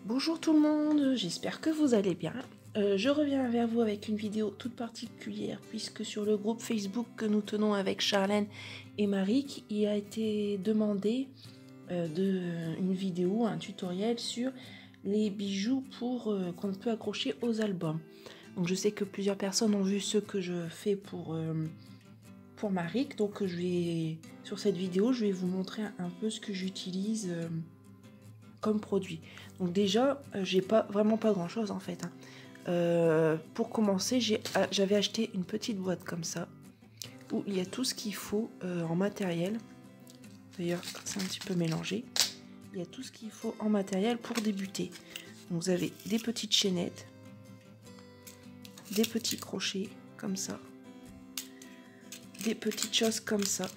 Bonjour tout le monde, j'espère que vous allez bien. Je reviens vers vous avec une vidéo toute particulière puisque sur le groupe Facebook que nous tenons avec Charlène et Marie, il a été demandé une vidéo, un tutoriel sur les bijoux qu'on peut accrocher aux albums. Donc je sais que plusieurs personnes ont vu ce que je fais pour Marie, donc sur cette vidéo je vais vous montrer un peu ce que j'utilise comme produit. Donc déjà j'ai vraiment pas grand chose en fait, hein. Pour commencer j'avais acheté une petite boîte comme ça où il y a tout ce qu'il faut en matériel. D'ailleurs c'est un petit peu mélangé. Il y a tout ce qu'il faut en matériel pour débuter. Donc, vous avez des petites chaînettes, des petits crochets comme ça, des petites choses comme ça.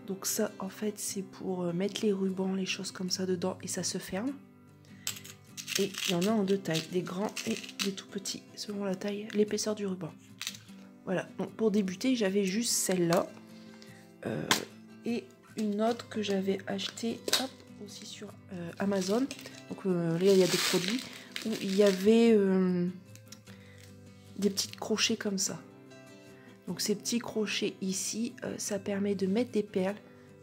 Donc ça en fait c'est pour mettre les rubans, les choses comme ça dedans et ça se ferme. Et il y en a en deux tailles, des grands et des tout petits selon la taille, l'épaisseur du ruban. Voilà, donc pour débuter j'avais juste celle-là et une autre que j'avais achetée aussi sur Amazon. Donc là il y a des produits où il y avait des petits crochets comme ça. Donc ces petits crochets ici, ça permet de mettre des perles,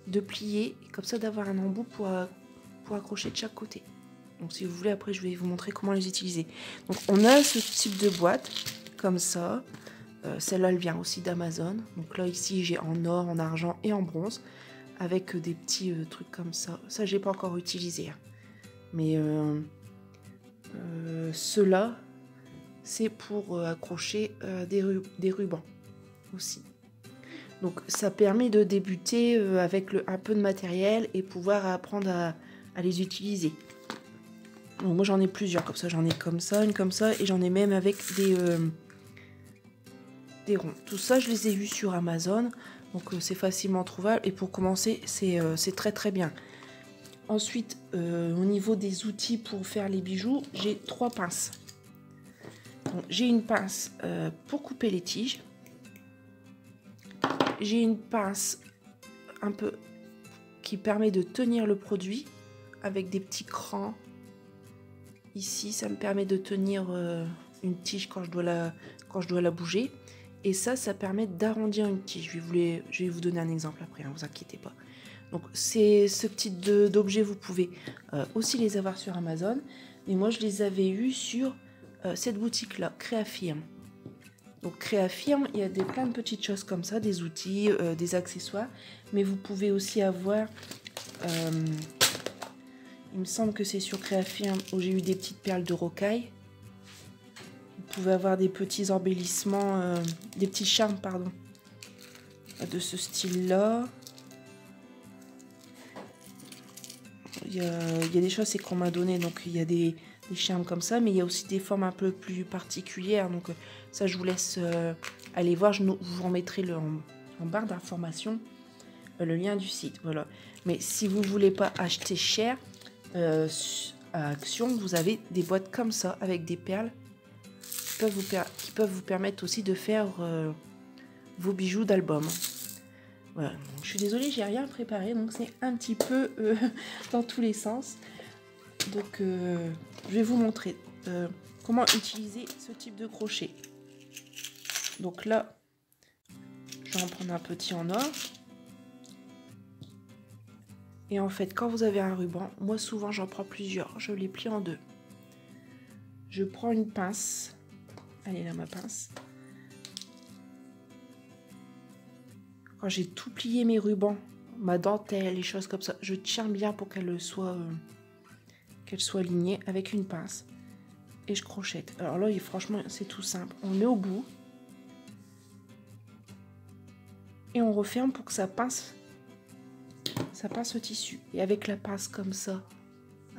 de plier, et comme ça d'avoir un embout pour accrocher de chaque côté. Donc si vous voulez, après je vais vous montrer comment les utiliser. Donc on a ce type de boîte, comme ça. Celle-là, elle vient aussi d'Amazon. Donc là, ici, j'ai en or, en argent et en bronze, avec des petits trucs comme ça. Ça, j'ai pas encore utilisé. Hein. Mais ceux-là, c'est pour accrocher des rubans aussi. Donc ça permet de débuter avec un peu de matériel et pouvoir apprendre à les utiliser. Donc moi j'en ai plusieurs comme ça, j'en ai comme ça, une comme ça et j'en ai même avec des ronds. Tout ça je les ai vus sur Amazon, donc c'est facilement trouvable et pour commencer c'est très très bien. Ensuite au niveau des outils pour faire les bijoux, j'ai 3 pinces. J'ai une pince pour couper les tiges. J'ai une pince un peu qui permet de tenir le produit avec des petits crans. Ici, ça me permet de tenir une tige quand je dois la bouger. Et ça permet d'arrondir une tige. Je vais vous donner un exemple après, hein, vous inquiétez pas. Donc, ce type d'objet, vous pouvez aussi les avoir sur Amazon. Mais moi, je les avais eus sur cette boutique-là, Créafirm. Donc Créafirm, il y a plein de petites choses comme ça, des outils, des accessoires, mais vous pouvez aussi avoir, il me semble que c'est sur Créafirm où j'ai eu des petites perles de rocaille. Vous pouvez avoir des petits embellissements, des petits charmes, pardon, de ce style-là. Il y a des choses, c'est qu'on m'a donné, donc il y a des charmes comme ça, mais il y a aussi des formes un peu plus particulières, donc ça je vous laisse aller voir, je vous remettrai en barre d'informations le lien du site, voilà. Mais si vous voulez pas acheter cher, à Action, vous avez des boîtes comme ça, avec des perles, qui peuvent vous permettre aussi de faire vos bijoux d'album. Voilà, donc, je suis désolée, j'ai rien préparé, donc c'est un petit peu dans tous les sens. Donc je vais vous montrer comment utiliser ce type de crochet. Donc là, je vais en prendre un petit en or. Et en fait, quand vous avez un ruban, moi souvent j'en prends plusieurs, je les plie en deux. Je prends une pince, elle est là ma pince. Quand j'ai tout plié mes rubans, ma dentelle, les choses comme ça, je tiens bien pour qu'elle soit alignée avec une pince. Et je crochette. Alors là, franchement, c'est tout simple. On met au bout. Et on referme pour que ça pince le tissu. Et avec la pince comme ça,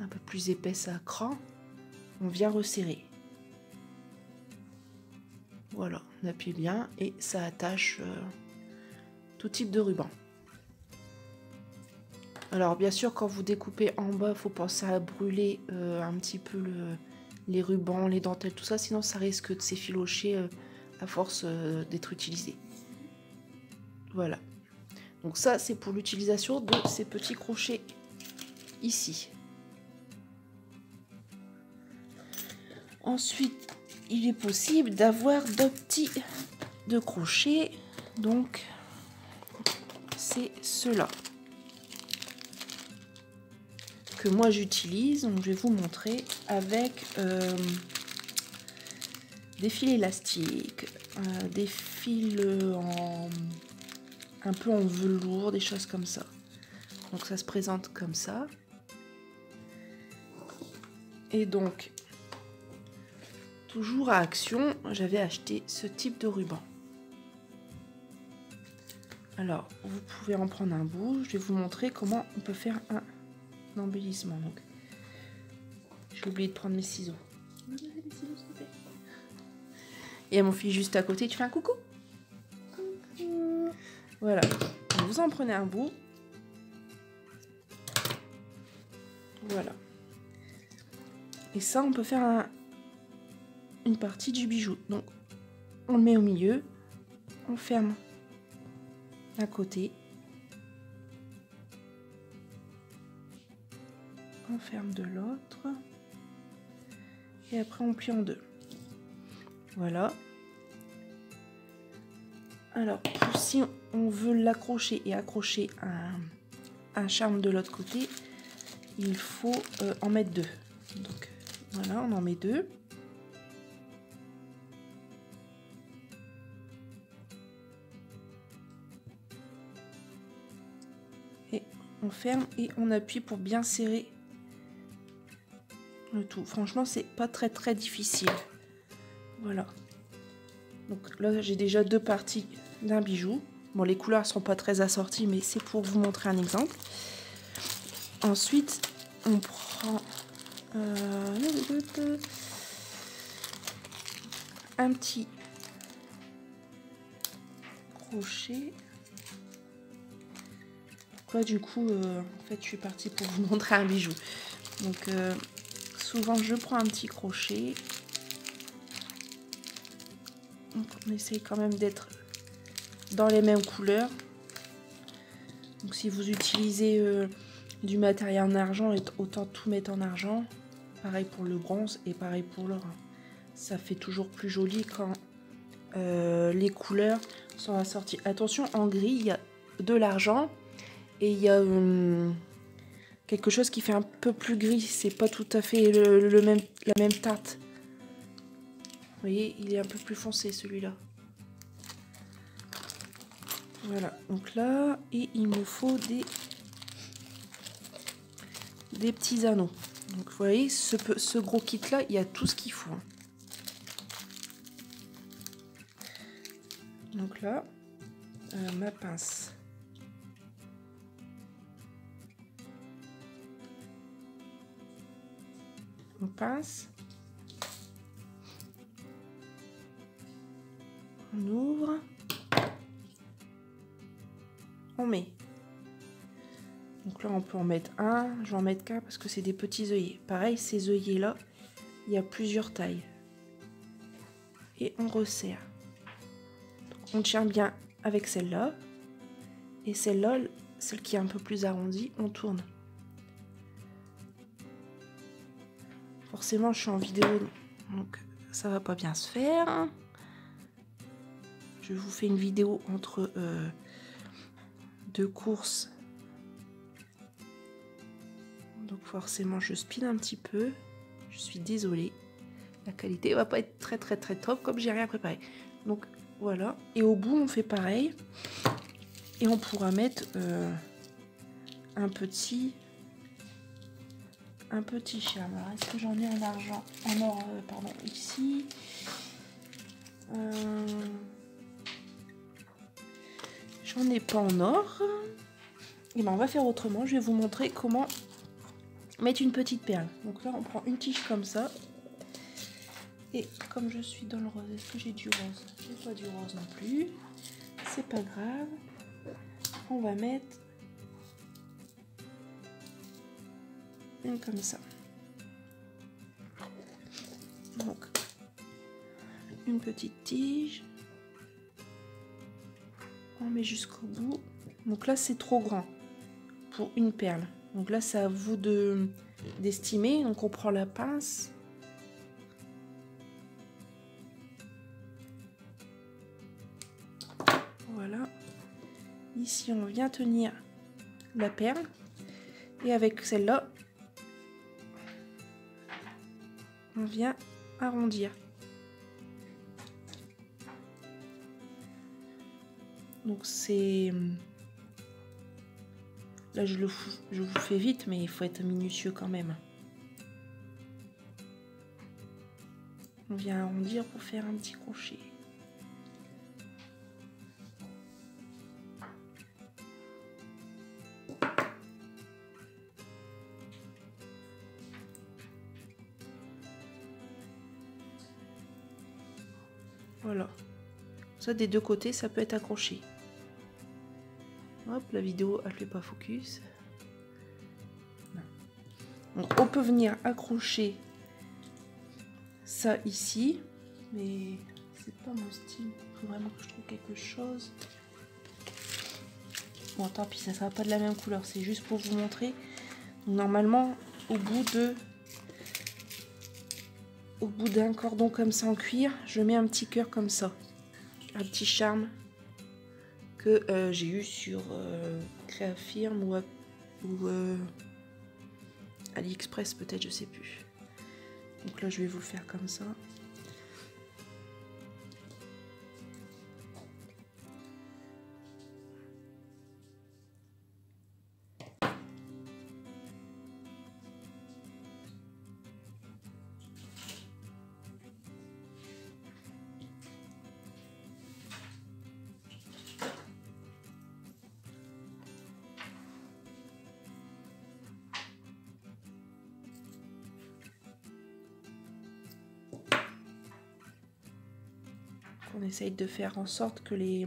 un peu plus épaisse à cran, on vient resserrer. Voilà, on appuie bien et ça attache tout type de ruban. Alors bien sûr, quand vous découpez en bas, il faut penser à brûler un petit peu les rubans, les dentelles, tout ça, sinon ça risque de s'effilocher à force d'être utilisé. Voilà. Donc ça, c'est pour l'utilisation de ces petits crochets ici. Ensuite, il est possible d'avoir d'autres types de crochets. Donc, c'est ceux-là que moi j'utilise. Donc, je vais vous montrer avec des fils élastiques, des fils un peu en velours, des choses comme ça. Donc, ça se présente comme ça. Et donc, toujours à Action, j'avais acheté ce type de ruban. Alors, vous pouvez en prendre un bout. Je vais vous montrer comment on peut faire un embellissement. Donc, j'ai oublié de prendre mes ciseaux. Il y a mon fils juste à côté. Tu fais un coucou? Coucou. Voilà. Donc, vous en prenez un bout. Voilà. Et ça, on peut faire une partie du bijou. Donc, on le met au milieu. On ferme d'un côté. On ferme de l'autre. Et après, on plie en deux. Voilà. Alors, si on veut l'accrocher et accrocher un charme de l'autre côté, il faut en mettre deux. Donc, voilà, on en met deux. Et on ferme et on appuie pour bien serrer le tout. Franchement, c'est pas très difficile. Voilà. Donc là, j'ai déjà deux parties d'un bijou. Bon, les couleurs sont pas très assorties, mais c'est pour vous montrer un exemple. Ensuite, on prend un petit crochet. Donc là, du coup, en fait, je suis partie pour vous montrer un bijou. Donc, souvent, je prends un petit crochet. Donc, on essaye quand même d'être dans les mêmes couleurs. Donc, si vous utilisez du matériel en argent, autant tout mettre en argent. Pareil pour le bronze et pareil pour l'or. Ça fait toujours plus joli quand les couleurs sont assorties. Attention, en gris, il y a de l'argent et il y a quelque chose qui fait un peu plus gris. C'est pas tout à fait la même teinte. Vous voyez, il est un peu plus foncé celui-là. Voilà, donc là, et il me faut des petits anneaux. Donc vous voyez, ce gros kit là, il y a tout ce qu'il faut. Donc là, ma pince. On pince. On ouvre. On met. Donc là, on peut en mettre un. Je vais en mettre qu'un parce que c'est des petits œillets. Pareil, ces œillets-là, il y a plusieurs tailles. Et on resserre. Donc, on tient bien avec celle-là. Et celle-là, celle qui est un peu plus arrondie, on tourne. Forcément, je suis en vidéo, donc ça va pas bien se faire. Je vous fais une vidéo entre deux courses. Donc forcément, je spin un petit peu. Je suis désolée. La qualité va pas être très top comme j'ai rien préparé. Donc voilà. Et au bout, on fait pareil. Et on pourra mettre un petit charme. Alors, est-ce que j'en ai en argent, en or, pardon, ici. J'en ai pas en or. Et ben on va faire autrement. Je vais vous montrer comment mettre une petite perle. Donc là, on prend une tige comme ça. Et comme je suis dans le rose, est-ce que j'ai du rose? J'ai pas du rose non plus. C'est pas grave. On va mettre une comme ça. Donc, une petite tige. On met jusqu'au bout. Donc là, c'est trop grand pour une perle. Donc là, c'est à vous d'estimer. Donc on prend la pince. Ici, on vient tenir la perle. Et avec celle-là, on vient arrondir. Donc c'est... Là, je vous fais vite, mais il faut être minutieux quand même. On vient arrondir pour faire un petit crochet. Voilà. Ça, des deux côtés, ça peut être accroché. Hop, la vidéo, elle fait pas focus. Non. Donc, on peut venir accrocher ça ici, mais c'est pas mon style. Il faut vraiment que je trouve quelque chose. Bon, tant pis, ça sera pas de la même couleur. C'est juste pour vous montrer. Donc, normalement, au bout d'un cordon comme ça en cuir, je mets un petit cœur comme ça. Un petit charme que j'ai eu sur Créafirm ou AliExpress peut-être, je sais plus. Donc là, je vais vous le faire comme ça. On essaye de faire en sorte que les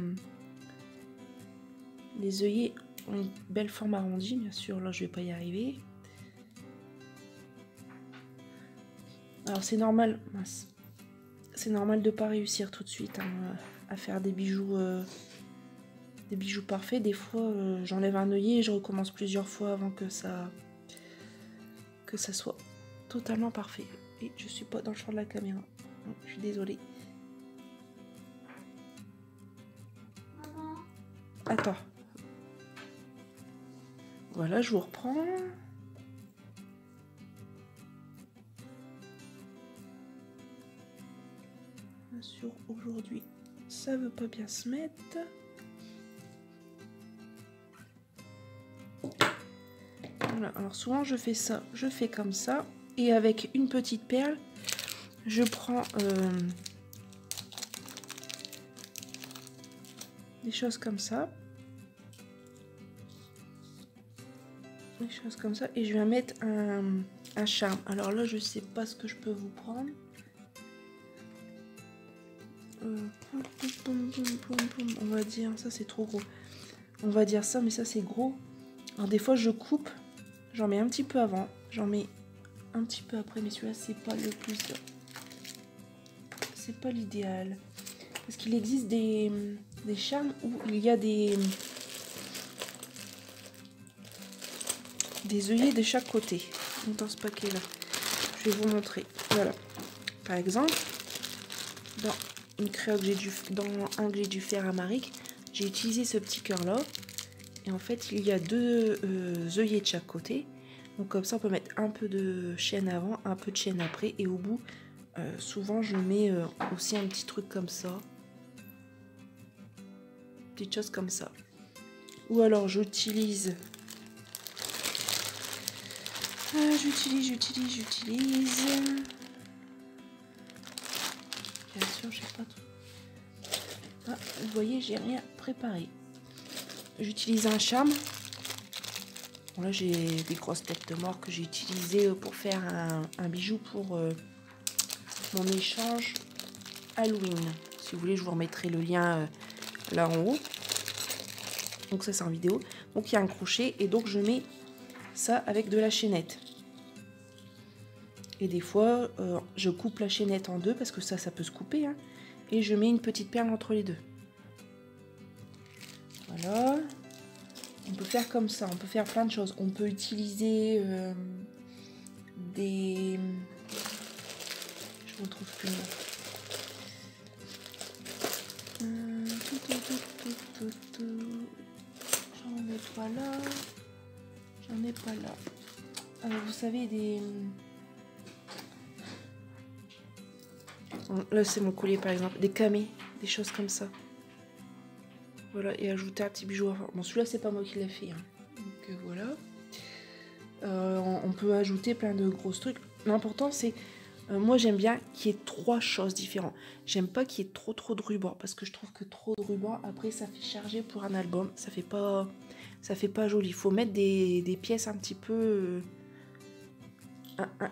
œillets ont une belle forme arrondie. Bien sûr, là, je vais pas y arriver. Alors, c'est normal. C'est normal de pas réussir tout de suite hein, à faire des bijoux parfaits. Des fois, j'enlève un œillet et je recommence plusieurs fois avant que ça soit totalement parfait. Et je suis pas dans le champ de la caméra. Donc, je suis désolée. Attends. Voilà, je vous reprends. Bien sûr, aujourd'hui, ça veut pas bien se mettre. Voilà, alors souvent je fais ça, je fais comme ça. Et avec une petite perle, je prends des choses comme ça. Des choses comme ça. Et je vais mettre un charme. Alors là, je sais pas ce que je peux vous prendre. On va dire, ça c'est trop gros. On va dire ça, mais ça c'est gros. Alors des fois je coupe, j'en mets un petit peu avant, j'en mets un petit peu après, mais celui-là c'est pas le plus... C'est pas l'idéal. Parce qu'il existe des charmes où il y a des œillets de chaque côté. Dans ce paquet là, je vais vous montrer. Voilà. Par exemple, dans un que j'ai dû faire à Maric, j'ai utilisé ce petit cœur là. Et en fait, il y a deux œillets de chaque côté. Donc comme ça, on peut mettre un peu de chaîne avant, un peu de chaîne après. Et au bout, souvent, je mets aussi un petit truc comme ça. Petite chose comme ça. Ou alors, j'utilise... J'utilise. Bien sûr, je sais pas tout. Ah, vous voyez, j'ai rien préparé. J'utilise un charme. Bon, là, j'ai des grosses têtes de mort que j'ai utilisées pour faire un bijou pour mon échange Halloween. Si vous voulez, je vous remettrai le lien là en haut. Donc ça, c'est en vidéo. Donc il y a un crochet et donc je mets ça avec de la chaînette. Et des fois, je coupe la chaînette en deux parce que ça peut se couper. Hein, et je mets une petite perle entre les deux. Voilà. On peut faire comme ça, on peut faire plein de choses. On peut utiliser des... Je ne retrouve plus le nom. savez, des... Là, c'est mon collier, par exemple. Des camés, des choses comme ça. Voilà, et ajouter un petit bijou. Bon, celui-là, c'est pas moi qui l'ai fait. Hein. Donc, voilà. On peut ajouter plein de gros trucs. L'important, c'est... moi, j'aime bien qu'il y ait 3 choses différentes. J'aime pas qu'il y ait trop de ruban. Parce que je trouve que trop de ruban, après, ça fait charger pour un album. Ça fait pas joli. Il faut mettre des pièces un petit peu...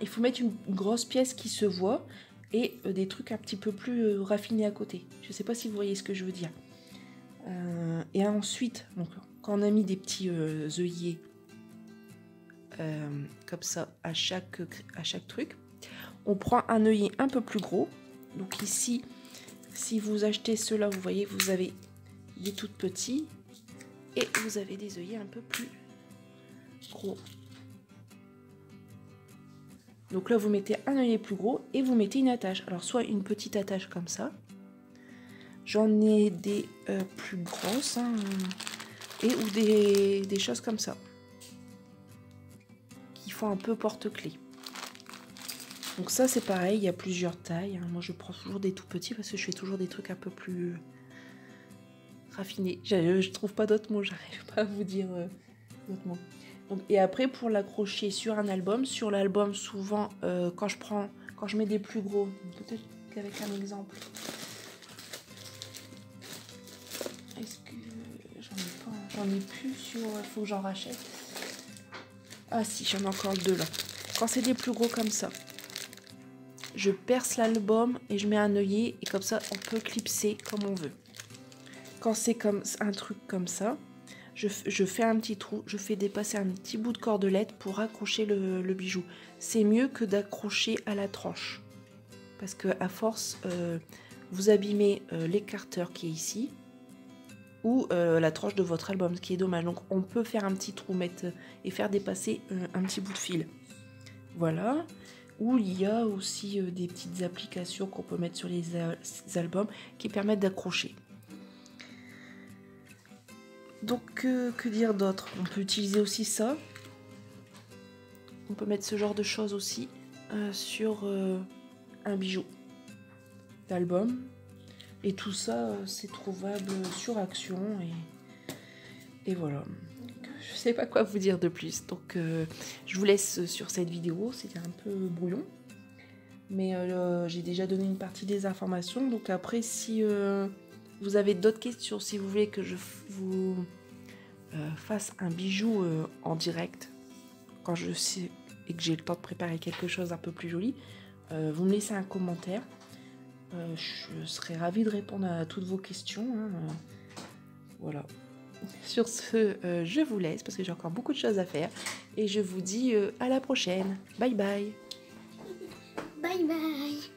il faut mettre une grosse pièce qui se voit. Et des trucs un petit peu plus raffinés à côté. Je sais pas si vous voyez ce que je veux dire. Et ensuite, donc, quand on a mis des petits œillets comme ça à chaque truc, on prend un œillet un peu plus gros. Donc ici, si vous achetez ceux-là, vous voyez, vous avez des tout petits et vous avez des œillets un peu plus gros. Donc là, vous mettez un œillet plus gros et vous mettez une attache. Alors, soit une petite attache comme ça. J'en ai des plus grosses. Hein, ou des choses comme ça. Qui font un peu porte-clés. Donc ça, c'est pareil. Il y a plusieurs tailles. Hein. Moi, je prends toujours des tout petits parce que je fais toujours des trucs un peu plus raffinés. Je trouve pas d'autres mots. J'arrive pas à vous dire d'autres mots. Donc, et après, pour l'accrocher sur un album, sur l'album, souvent, quand je mets des plus gros, peut-être qu'avec un exemple. Est-ce que j'en ai pas, j'en ai plus sur, faut que j'en rachète. Ah si, j'en ai encore 2 là. Quand c'est des plus gros comme ça, je perce l'album et je mets un œillet et comme ça, on peut clipser comme on veut. Quand c'est comme un truc comme ça, je fais un petit trou, je fais dépasser un petit bout de cordelette pour accrocher le bijou. C'est mieux que d'accrocher à la tranche. Parce que à force, vous abîmez l'écarteur qui est ici. Ou la tranche de votre album, ce qui est dommage. Donc on peut faire un petit trou, et faire dépasser un petit bout de fil. Voilà. Ou il y a aussi des petites applications qu'on peut mettre sur les albums qui permettent d'accrocher. Donc, que dire d'autre? On peut utiliser aussi ça. On peut mettre ce genre de choses aussi sur un bijou d'album. Et tout ça, c'est trouvable sur Action. Et voilà. Je sais pas quoi vous dire de plus. Donc, je vous laisse sur cette vidéo. C'était un peu brouillon. Mais j'ai déjà donné une partie des informations. Donc après, si... vous avez d'autres questions, si vous voulez que je vous fasse un bijou en direct, quand je sais et que j'ai le temps de préparer quelque chose un peu plus joli, vous me laissez un commentaire. Je serai ravie de répondre à toutes vos questions. Hein. Voilà. Sur ce, je vous laisse parce que j'ai encore beaucoup de choses à faire. Et je vous dis à la prochaine. Bye bye. Bye bye.